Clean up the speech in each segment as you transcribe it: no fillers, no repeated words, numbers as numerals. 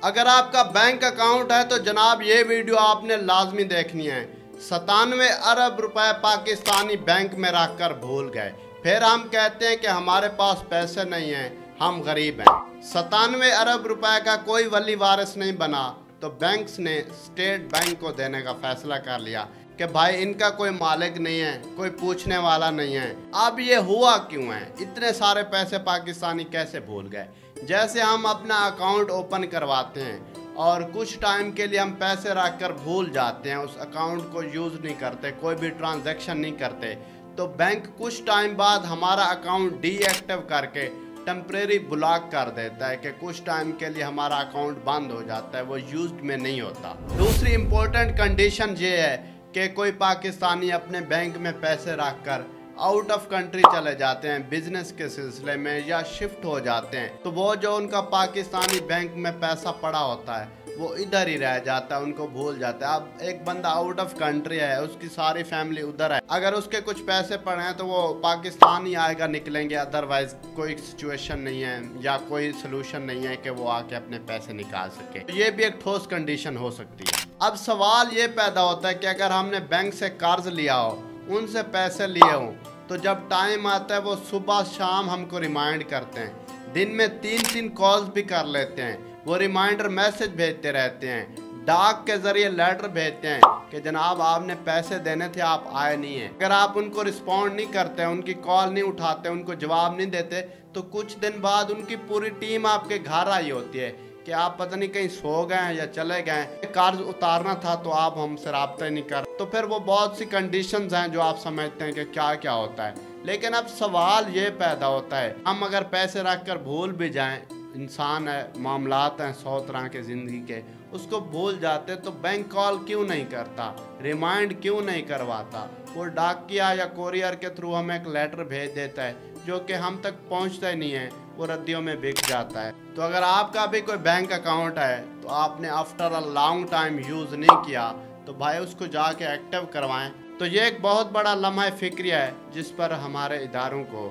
अगर आपका bank account है तो जनाब ये वीडियो आपने लाजमी देखनी है। 97 अरब रुपए पाकिस्तानी बैंक में रख कर भूल गए, फिर हम कहते हैं कि हमारे पास पैसे नहीं हैं, हम गरीब हैं। 97 अरब रुपए का कोई वली वारिस नहीं बना तो बैंक्स ने स्टेट बैंक को देने का फैसला कर लिया कि भाई इनका कोई मालिक नहीं है, कोई पूछने वाला नहीं है। अब ये हुआ क्यों है? इतने सारे पैसे पाकिस्तानी कैसे भूल गए? जैसे हम अपना अकाउंट ओपन करवाते हैं और कुछ टाइम के लिए हम पैसे रख कर भूल जाते हैं, उस अकाउंट को यूज़ नहीं करते, कोई भी ट्रांजैक्शन नहीं करते, तो बैंक कुछ टाइम बाद हमारा अकाउंट डीएक्टिव करके टेम्परेरी ब्लॉक कर देता है कि कुछ टाइम के लिए हमारा अकाउंट बंद हो जाता है, वो यूज्ड में नहीं होता। दूसरी इम्पोर्टेंट कंडीशन ये है कि कोई पाकिस्तानी अपने बैंक में पैसे रख कर आउट ऑफ कंट्री चले जाते हैं बिजनेस के सिलसिले में या शिफ्ट हो जाते हैं, तो वो जो उनका पाकिस्तानी बैंक में पैसा पड़ा होता है वो इधर ही रह जाता है, उनको भूल जाता है। अब एक बंदा आउट ऑफ कंट्री है, उसकी सारी फैमिली उधर है, अगर उसके कुछ पैसे पड़े हैं तो वो पाकिस्तान ही आएगा निकलेंगे, अदरवाइज कोई सिचुएशन नहीं है या कोई सोल्यूशन नहीं है कि वो आके अपने पैसे निकाल सके। तो ये भी एक ठोस कंडीशन हो सकती है। अब सवाल ये पैदा होता है कि अगर हमने बैंक से कर्ज लिया हो, उनसे पैसे लिए हों, तो जब टाइम आता है वो सुबह शाम हमको रिमाइंड करते हैं, दिन में 3-3 कॉल्स भी कर लेते हैं, वो रिमाइंडर मैसेज भेजते रहते हैं, डाक के ज़रिए लेटर भेजते हैं कि जनाब आपने पैसे देने थे, आप आए नहीं हैं। अगर आप उनको रिस्पॉन्ड नहीं करते, उनकी कॉल नहीं उठाते, उनको जवाब नहीं देते, तो कुछ दिन बाद उनकी पूरी टीम आपके घर आई होती है कि आप पता नहीं कहीं सो गए हैं या चले गए, कर्ज उतारना था तो आप हमसे रब्ता ही नहीं कर। तो फिर वो बहुत सी कंडीशंस हैं जो आप समझते हैं कि क्या क्या होता है। लेकिन अब सवाल ये पैदा होता है, हम अगर पैसे रख कर भूल भी जाएं, इंसान है, मामलात हैं 100 तरह के ज़िंदगी के, उसको भूल जाते तो बैंक कॉल क्यों नहीं करता, रिमाइंड क्यों नहीं करवाता? वो डाकिया या कोरियर के थ्रू हमें एक लेटर भेज देता है जो कि हम तक पहुंचता ही नहीं है, वो रद्दियों में बिक जाता है। तो अगर आपका भी कोई बैंक अकाउंट है तो आपने after a long time use नहीं किया तो भाई उसको जाके एक्टिव करवाएं। तो ये एक बहुत बड़ा लम्हा फ़िक्रिया है जिस पर हमारे इदारों को,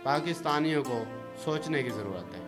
पाकिस्तानियों को सोचने की ज़रूरत है।